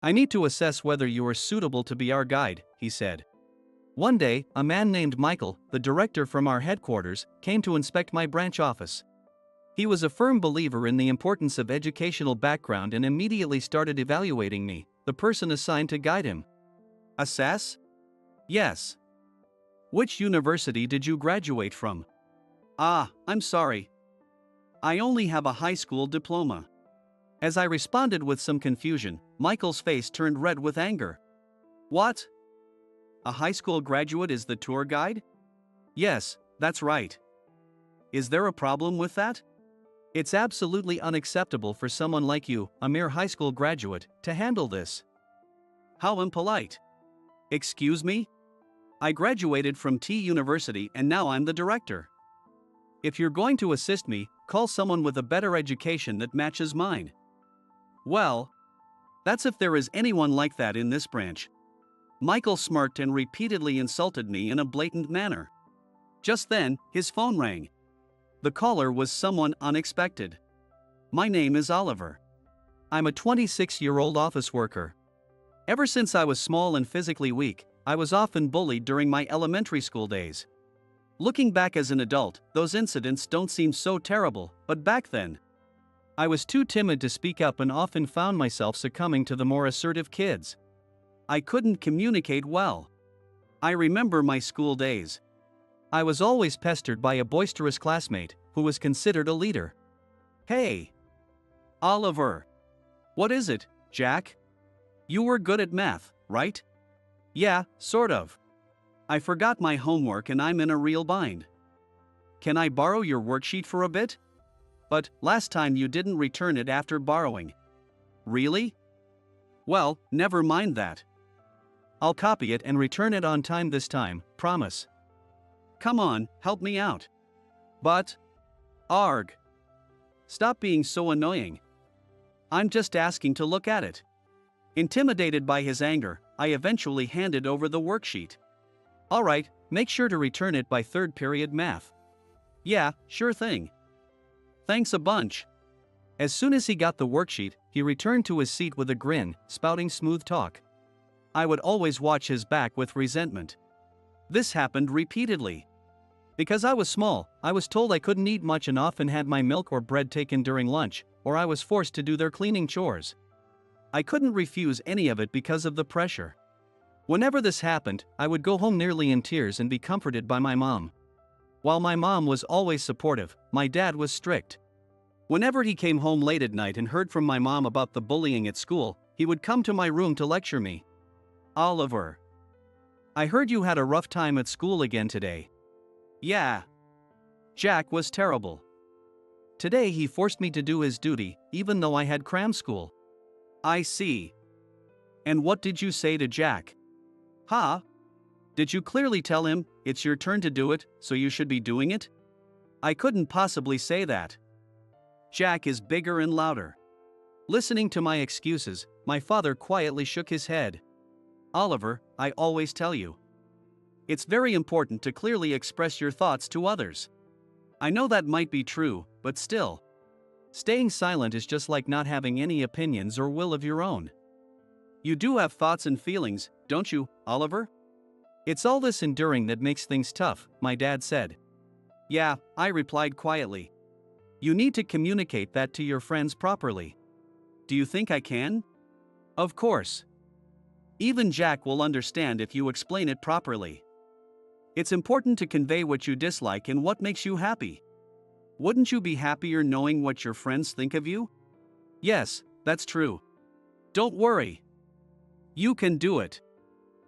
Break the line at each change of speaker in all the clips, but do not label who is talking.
I need to assess whether you are suitable to be our guide, he said. One day, a man named Michael, the director from our headquarters, came to inspect my branch office. He was a firm believer in the importance of educational background and immediately started evaluating me, the person assigned to guide him. Assess? Yes. Which university did you graduate from? Ah, I'm sorry. I only have a high school diploma. As I responded with some confusion, Michael's face turned red with anger. What? A high school graduate is the tour guide? Yes, that's right. Is there a problem with that? It's absolutely unacceptable for someone like you, a mere high school graduate, to handle this. How impolite. Excuse me? I graduated from T University and now I'm the director. If you're going to assist me, call someone with a better education that matches mine. Well, that's if there is anyone like that in this branch. Michael smirked and repeatedly insulted me in a blatant manner. Just then, his phone rang. The caller was someone unexpected. My name is Oliver. I'm a 26-year-old office worker. Ever since I was small and physically weak, I was often bullied during my elementary school days. Looking back as an adult, those incidents don't seem so terrible, but back then, I was too timid to speak up and often found myself succumbing to the more assertive kids. I couldn't communicate well. I remember my school days. I was always pestered by a boisterous classmate who was considered a leader. Hey! Oliver! What is it, Jack? You were good at math, right? Yeah, sort of. I forgot my homework and I'm in a real bind. Can I borrow your worksheet for a bit? But last time you didn't return it after borrowing. Really? Well, never mind that. I'll copy it and return it on time this time, promise. Come on, help me out. But, arg. Stop being so annoying. I'm just asking to look at it. Intimidated by his anger, I eventually handed over the worksheet. Alright, make sure to return it by third period math. Yeah, sure thing. Thanks a bunch. As soon as he got the worksheet, he returned to his seat with a grin, spouting smooth talk. I would always watch his back with resentment. This happened repeatedly. Because I was small, I was told I couldn't eat much and often had my milk or bread taken during lunch, or I was forced to do their cleaning chores. I couldn't refuse any of it because of the pressure. Whenever this happened, I would go home nearly in tears and be comforted by my mom. While my mom was always supportive, my dad was strict. Whenever he came home late at night and heard from my mom about the bullying at school, he would come to my room to lecture me. Oliver. I heard you had a rough time at school again today. Yeah. Jack was terrible. Today he forced me to do his duty, even though I had cram school. I see. And what did you say to Jack? Huh? Did you clearly tell him, it's your turn to do it, so you should be doing it? I couldn't possibly say that. Jack is bigger and louder. Listening to my excuses, my father quietly shook his head. Oliver, I always tell you. It's very important to clearly express your thoughts to others. I know that might be true, but still. Staying silent is just like not having any opinions or will of your own. You do have thoughts and feelings, don't you, Oliver? It's all this enduring that makes things tough, my dad said. Yeah, I replied quietly. You need to communicate that to your friends properly. Do you think I can? Of course. Even Jack will understand if you explain it properly. It's important to convey what you dislike and what makes you happy. Wouldn't you be happier knowing what your friends think of you? Yes, that's true. Don't worry. You can do it.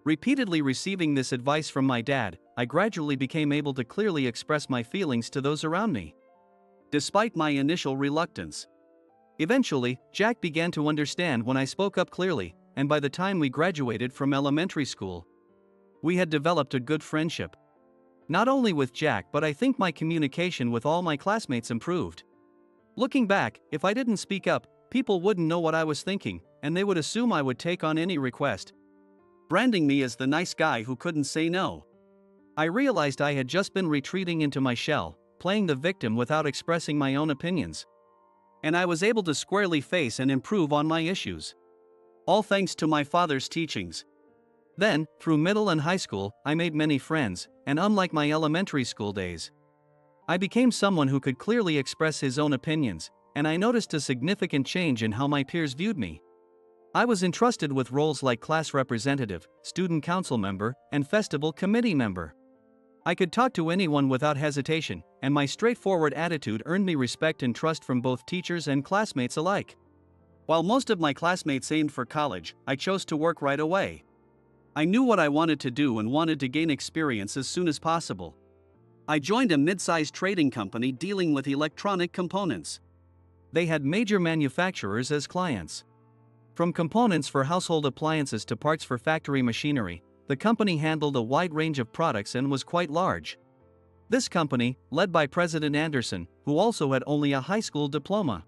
Repeatedly receiving this advice from my dad, I gradually became able to clearly express my feelings to those around me. Despite my initial reluctance. Eventually, Jack began to understand when I spoke up clearly, and by the time we graduated from elementary school, we had developed a good friendship. Not only with Jack, but I think my communication with all my classmates improved. Looking back, if I didn't speak up, people wouldn't know what I was thinking, and they would assume I would take on any request, branding me as the nice guy who couldn't say no. I realized I had just been retreating into my shell, playing the victim without expressing my own opinions. And I was able to squarely face and improve on my issues. all thanks to my father's teachings. Then, through middle and high school, I made many friends, and unlike my elementary school days, I became someone who could clearly express his own opinions, and I noticed a significant change in how my peers viewed me. I was entrusted with roles like class representative, student council member, and festival committee member. I could talk to anyone without hesitation, and my straightforward attitude earned me respect and trust from both teachers and classmates alike. While most of my classmates aimed for college, I chose to work right away. I knew what I wanted to do and wanted to gain experience as soon as possible. I joined a mid-sized trading company dealing with electronic components. They had major manufacturers as clients. From components for household appliances to parts for factory machinery, the company handled a wide range of products and was quite large. This company, led by President Anderson, who also had only a high school diploma,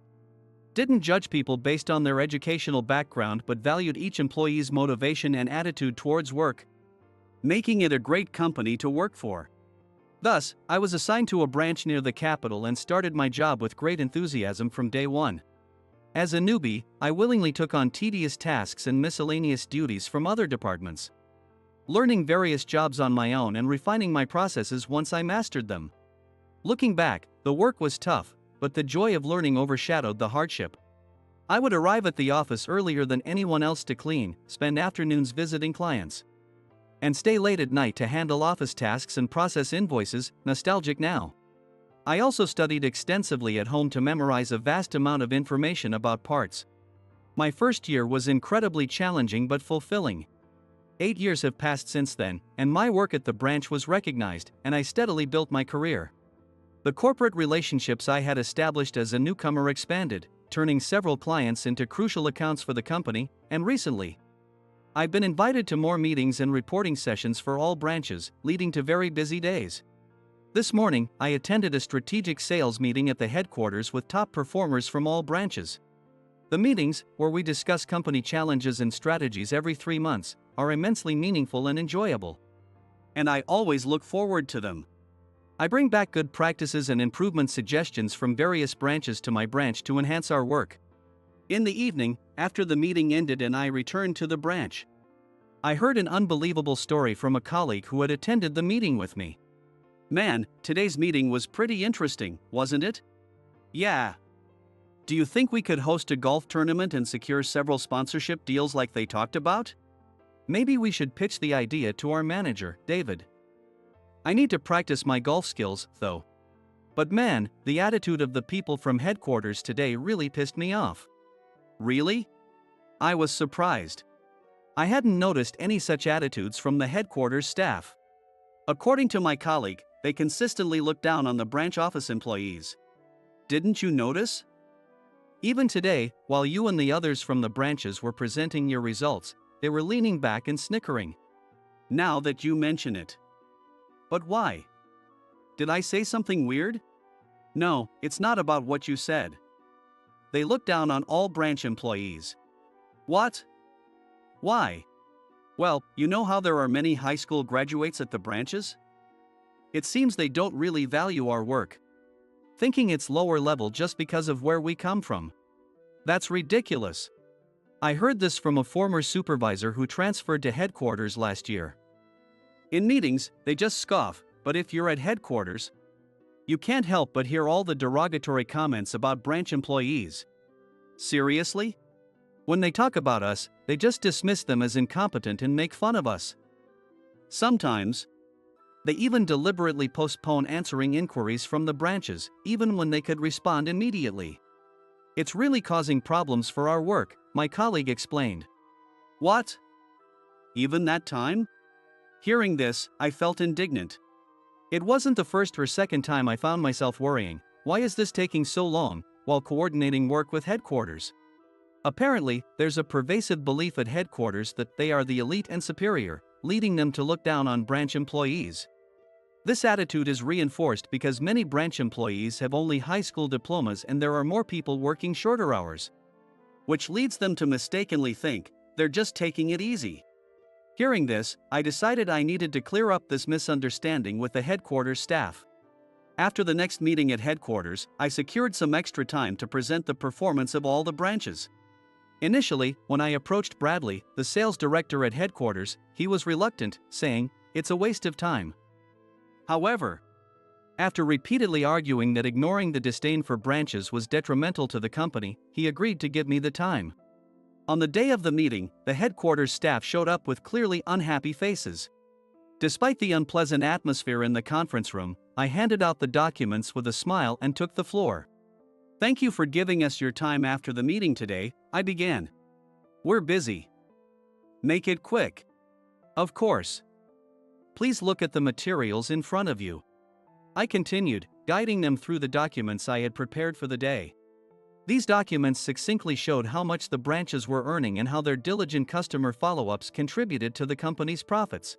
didn't judge people based on their educational background but valued each employee's motivation and attitude towards work, making it a great company to work for. Thus, I was assigned to a branch near the capital and started my job with great enthusiasm from day one. As a newbie, I willingly took on tedious tasks and miscellaneous duties from other departments, learning various jobs on my own and refining my processes once I mastered them. Looking back, the work was tough, but the joy of learning overshadowed the hardship. I would arrive at the office earlier than anyone else to clean, spend afternoons visiting clients, and stay late at night to handle office tasks and process invoices, nostalgic now. I also studied extensively at home to memorize a vast amount of information about parts. My first year was incredibly challenging but fulfilling. 8 years have passed since then, and my work at the branch was recognized, and I steadily built my career. The corporate relationships I had established as a newcomer expanded, turning several clients into crucial accounts for the company, and recently, I've been invited to more meetings and reporting sessions for all branches, leading to very busy days. This morning, I attended a strategic sales meeting at the headquarters with top performers from all branches. The meetings, where we discuss company challenges and strategies every 3 months, are immensely meaningful and enjoyable, and I always look forward to them. I bring back good practices and improvement suggestions from various branches to my branch to enhance our work. In the evening, after the meeting ended and I returned to the branch, I heard an unbelievable story from a colleague who had attended the meeting with me. "Man, today's meeting was pretty interesting, wasn't it?" "Yeah. Do you think we could host a golf tournament and secure several sponsorship deals like they talked about? Maybe we should pitch the idea to our manager, David. I need to practice my golf skills, though. But man, the attitude of the people from headquarters today really pissed me off." "Really?" I was surprised. I hadn't noticed any such attitudes from the headquarters staff. According to my colleague, they consistently looked down on the branch office employees. "Didn't you notice? Even today, while you and the others from the branches were presenting your results, they were leaning back and snickering." "Now that you mention it." "But why? Did I say something weird?" "No, it's not about what you said. They look down on all branch employees." "What? Why?" "Well, you know how there are many high school graduates at the branches? It seems they don't really value our work, thinking it's lower level just because of where we come from. That's ridiculous." I heard this from a former supervisor who transferred to headquarters last year. In meetings, they just scoff, but if you're at headquarters, you can't help but hear all the derogatory comments about branch employees. Seriously? When they talk about us, they just dismiss them as incompetent and make fun of us. Sometimes, they even deliberately postpone answering inquiries from the branches, even when they could respond immediately. "It's really causing problems for our work," my colleague explained. "What? Even that time?" Hearing this, I felt indignant. It wasn't the first or second time I found myself worrying, "Why is this taking so long?" while coordinating work with headquarters. Apparently, there's a pervasive belief at headquarters that they are the elite and superior, leading them to look down on branch employees. This attitude is reinforced because many branch employees have only high school diplomas and there are more people working shorter hours, which leads them to mistakenly think they're just taking it easy. Hearing this, I decided I needed to clear up this misunderstanding with the headquarters staff. After the next meeting at headquarters, I secured some extra time to present the performance of all the branches. Initially, when I approached Bradley, the sales director at headquarters, he was reluctant, saying, "It's a waste of time." However, after repeatedly arguing that ignoring the disdain for branches was detrimental to the company, he agreed to give me the time. On the day of the meeting, the headquarters staff showed up with clearly unhappy faces. Despite the unpleasant atmosphere in the conference room, I handed out the documents with a smile and took the floor. "Thank you for giving us your time after the meeting today," I began. "We're busy. Make it quick." "Of course. Please look at the materials in front of you," I continued, guiding them through the documents I had prepared for the day. These documents succinctly showed how much the branches were earning and how their diligent customer follow-ups contributed to the company's profits.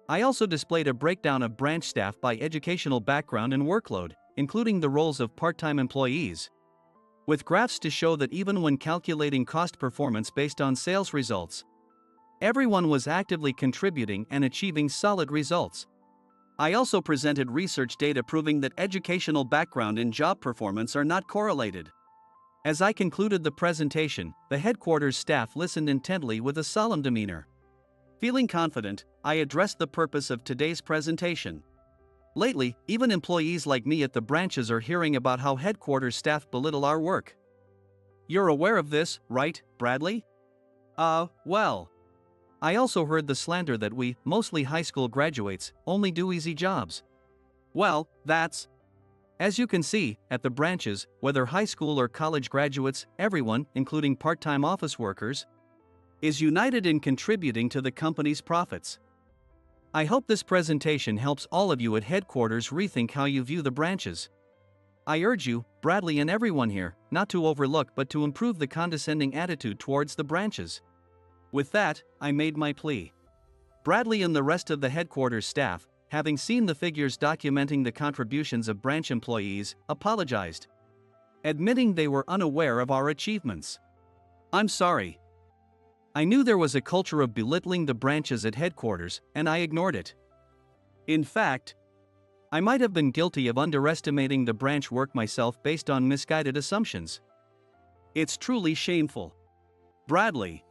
I also displayed a breakdown of branch staff by educational background and workload, including the roles of part-time employees, with graphs to show that even when calculating cost performance based on sales results, everyone was actively contributing and achieving solid results. I also presented research data proving that educational background and job performance are not correlated. As I concluded the presentation, the headquarters staff listened intently with a solemn demeanor. Feeling confident, I addressed the purpose of today's presentation. Lately, even employees like me at the branches are hearing about how headquarters staff belittle our work. You're aware of this, right, Bradley? Well. I also heard the slander that we, mostly high school graduates, only do easy jobs. Well, that's... As you can see, at the branches, whether high school or college graduates, everyone, including part-time office workers, is united in contributing to the company's profits. I hope this presentation helps all of you at headquarters rethink how you view the branches. I urge you, Bradley and everyone here, not to overlook but to improve the condescending attitude towards the branches. With that, I made my plea. Bradley and the rest of the headquarters staff, having seen the figures documenting the contributions of branch employees, apologized, admitting they were unaware of our achievements. "I'm sorry. I knew there was a culture of belittling the branches at headquarters, and I ignored it. In fact, I might have been guilty of underestimating the branch work myself based on misguided assumptions. It's truly shameful, Bradley.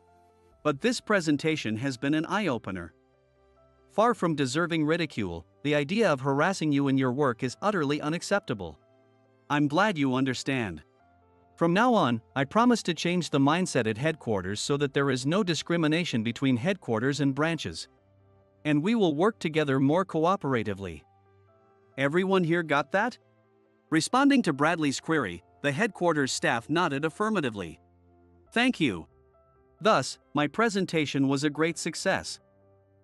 But this presentation has been an eye-opener. Far from deserving ridicule, the idea of harassing you in your work is utterly unacceptable. I'm glad you understand. From now on, I promise to change the mindset at headquarters so that there is no discrimination between headquarters and branches. And we will work together more cooperatively." Everyone here got that? Responding to Bradley's query, the headquarters staff nodded affirmatively. "Thank you." Thus, my presentation was a great success.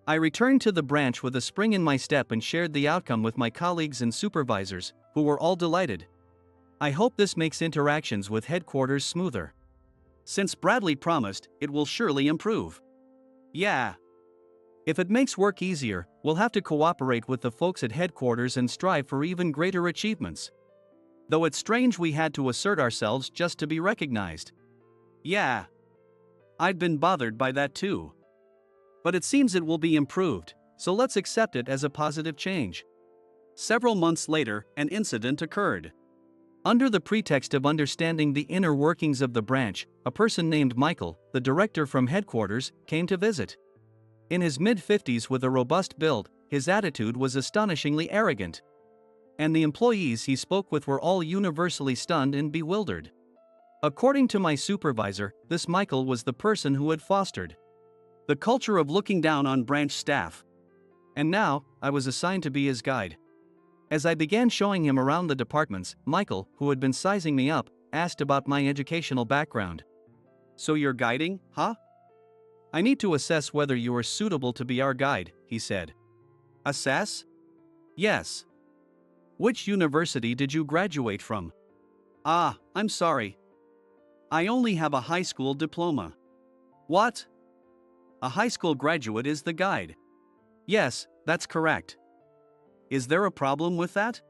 I returned to the branch with a spring in my step and shared the outcome with my colleagues and supervisors, who were all delighted. I hope this makes interactions with headquarters smoother. Since Bradley promised, it will surely improve. Yeah. If it makes work easier, we'll have to cooperate with the folks at headquarters and strive for even greater achievements. Though it's strange we had to assert ourselves just to be recognized. Yeah. I'd been bothered by that too. But it seems it will be improved, so let's accept it as a positive change. Several months later, an incident occurred. Under the pretext of understanding the inner workings of the branch, a person named Michael, the director from headquarters, came to visit. In his mid-50s with a robust build, his attitude was astonishingly arrogant. And the employees he spoke with were all universally stunned and bewildered. According to my supervisor, this Michael was the person who had fostered the culture of looking down on branch staff. And now, I was assigned to be his guide. As I began showing him around the departments, Michael, who had been sizing me up, asked about my educational background. "So you're guiding, huh?" "I need to assess whether you are suitable to be our guide," he said. "Assess?" "Yes." "Which university did you graduate from?" I'm sorry. I only have a high school diploma." "What? A high school graduate is the guide?" "Yes, that's correct." "Is there a problem with that?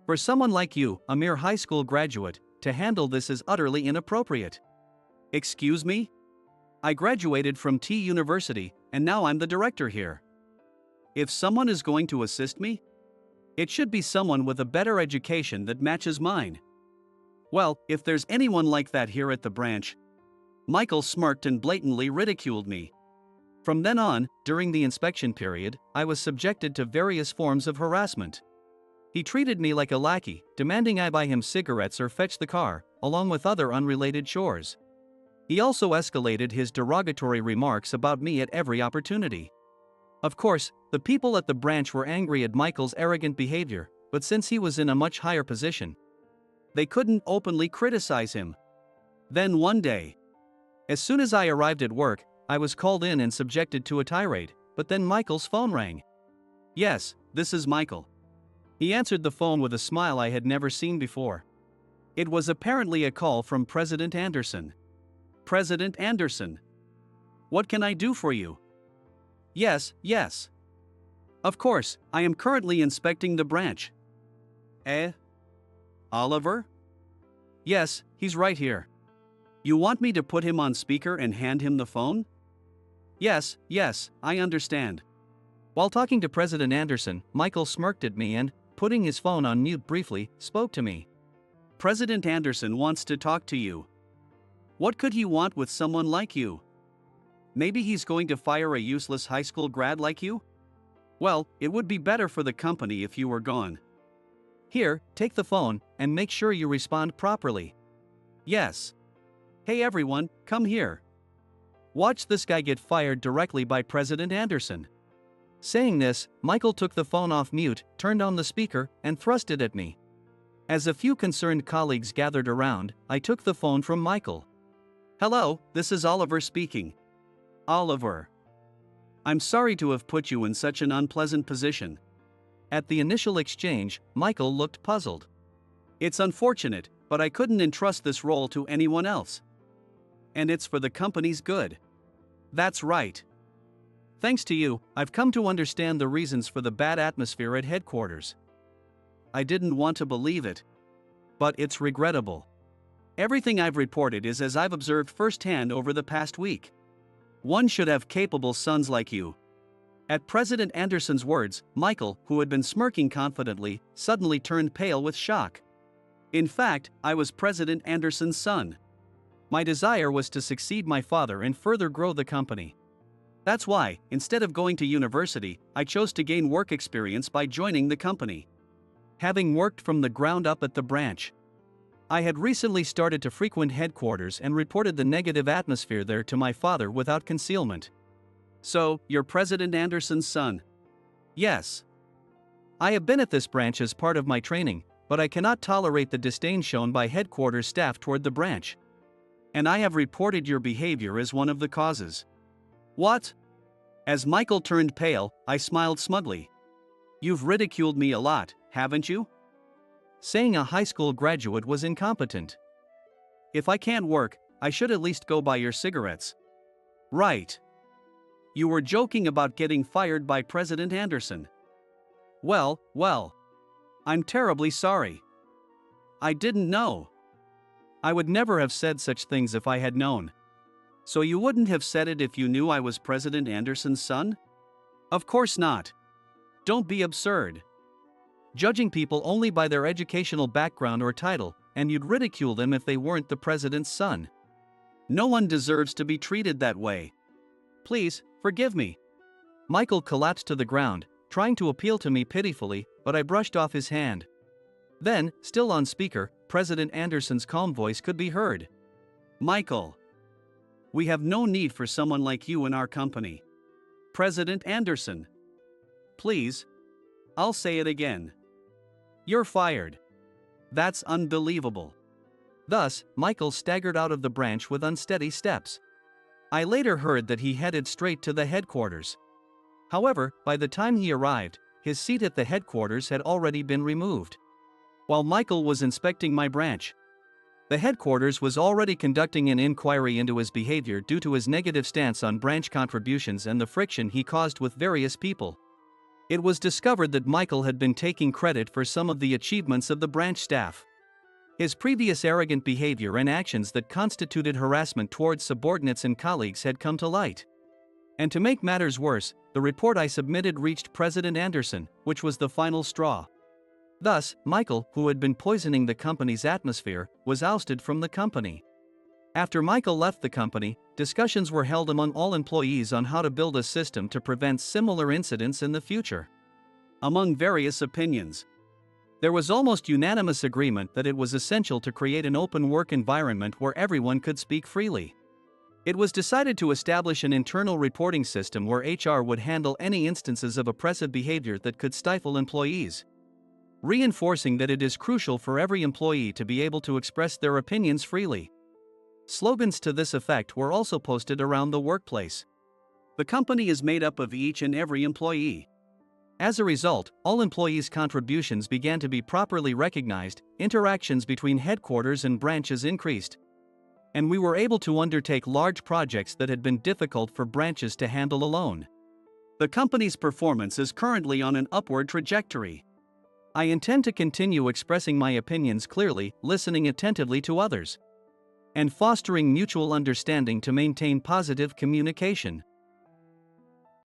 For someone like you, a mere high school graduate, to handle this is utterly inappropriate." "Excuse me? I graduated from T University, and now I'm the director here. If someone is going to assist me, it should be someone with a better education that matches mine." "Well, if there's anyone like that here at the branch, Michael smirked and blatantly ridiculed me. From then on, during the inspection period, I was subjected to various forms of harassment. He treated me like a lackey, demanding I buy him cigarettes or fetch the car, along with other unrelated chores. He also escalated his derogatory remarks about me at every opportunity. Of course, the people at the branch were angry at Michael's arrogant behavior, but since he was in a much higher position, they couldn't openly criticize him. Then one day, as soon as I arrived at work, I was called in and subjected to a tirade, but then Michael's phone rang. "Yes, this is Michael." He answered the phone with a smile I had never seen before. It was apparently a call from President Anderson. "President Anderson. What can I do for you?" Yes. "Of course, I am currently inspecting the branch." "Eh? Oliver?" "Yes, he's right here." "You want me to put him on speaker and hand him the phone?" Yes, I understand." While talking to President Anderson, Michael smirked at me and, putting his phone on mute briefly, spoke to me. "President Anderson wants to talk to you." "What could he want with someone like you? Maybe he's going to fire a useless high school grad like you? Well, it would be better for the company if you were gone. Here, take the phone, and make sure you respond properly." "Yes. Hey everyone, come here. Watch this guy get fired directly by President Anderson." Saying this, Michael took the phone off mute, turned on the speaker, and thrust it at me. As a few concerned colleagues gathered around, I took the phone from Michael. "Hello, this is Oliver speaking." "Oliver. I'm sorry to have put you in such an unpleasant position." At the initial exchange, Michael looked puzzled. "It's unfortunate, but I couldn't entrust this role to anyone else. And it's for the company's good." "That's right. Thanks to you, I've come to understand the reasons for the bad atmosphere at headquarters." I didn't want to believe it. But it's regrettable. Everything I've reported is as I've observed firsthand over the past week. One should have capable sons like you. At President Anderson's words, Michael, who had been smirking confidently, suddenly turned pale with shock. In fact, I was President Anderson's son. My desire was to succeed my father and further grow the company. That's why, instead of going to university, I chose to gain work experience by joining the company. Having worked from the ground up at the branch, I had recently started to frequent headquarters and reported the negative atmosphere there to my father without concealment. "So, you're President Anderson's son?" "Yes. I have been at this branch as part of my training, but I cannot tolerate the disdain shown by headquarters staff toward the branch. And I have reported your behavior as one of the causes." "What?" As Michael turned pale, I smiled smugly. "You've ridiculed me a lot, haven't you? Saying a high school graduate was incompetent. If I can't work, I should at least go buy your cigarettes." "Right. You were joking about getting fired by President Anderson." Well. I'm terribly sorry. I didn't know. I would never have said such things if I had known." "So you wouldn't have said it if you knew I was President Anderson's son?" "Of course not. Don't be absurd. Judging people only by their educational background or title, and you'd ridicule them if they weren't the president's son. No one deserves to be treated that way. Please, forgive me." Michael collapsed to the ground, trying to appeal to me pitifully, but I brushed off his hand. Then, still on speaker, President Anderson's calm voice could be heard. "Michael, we have no need for someone like you in our company. President Anderson. Please. I'll say it again. You're fired." "That's unbelievable." Thus, Michael staggered out of the branch with unsteady steps. I later heard that he headed straight to the headquarters. However, by the time he arrived, his seat at the headquarters had already been removed. While Michael was inspecting my branch, the headquarters was already conducting an inquiry into his behavior due to his negative stance on branch contributions and the friction he caused with various people. It was discovered that Michael had been taking credit for some of the achievements of the branch staff. His previous arrogant behavior and actions that constituted harassment towards subordinates and colleagues had come to light. And to make matters worse, the report I submitted reached President Anderson, which was the final straw. Thus, Michael, who had been poisoning the company's atmosphere, was ousted from the company. After Michael left the company, discussions were held among all employees on how to build a system to prevent similar incidents in the future. Among various opinions, there was almost unanimous agreement that it was essential to create an open work environment where everyone could speak freely. It was decided to establish an internal reporting system where HR would handle any instances of oppressive behavior that could stifle employees, reinforcing that it is crucial for every employee to be able to express their opinions freely. Slogans to this effect were also posted around the workplace. The company is made up of each and every employee. As a result, all employees' contributions began to be properly recognized, interactions between headquarters and branches increased, and we were able to undertake large projects that had been difficult for branches to handle alone. The company's performance is currently on an upward trajectory. I intend to continue expressing my opinions clearly, listening attentively to others, and fostering mutual understanding to maintain positive communication.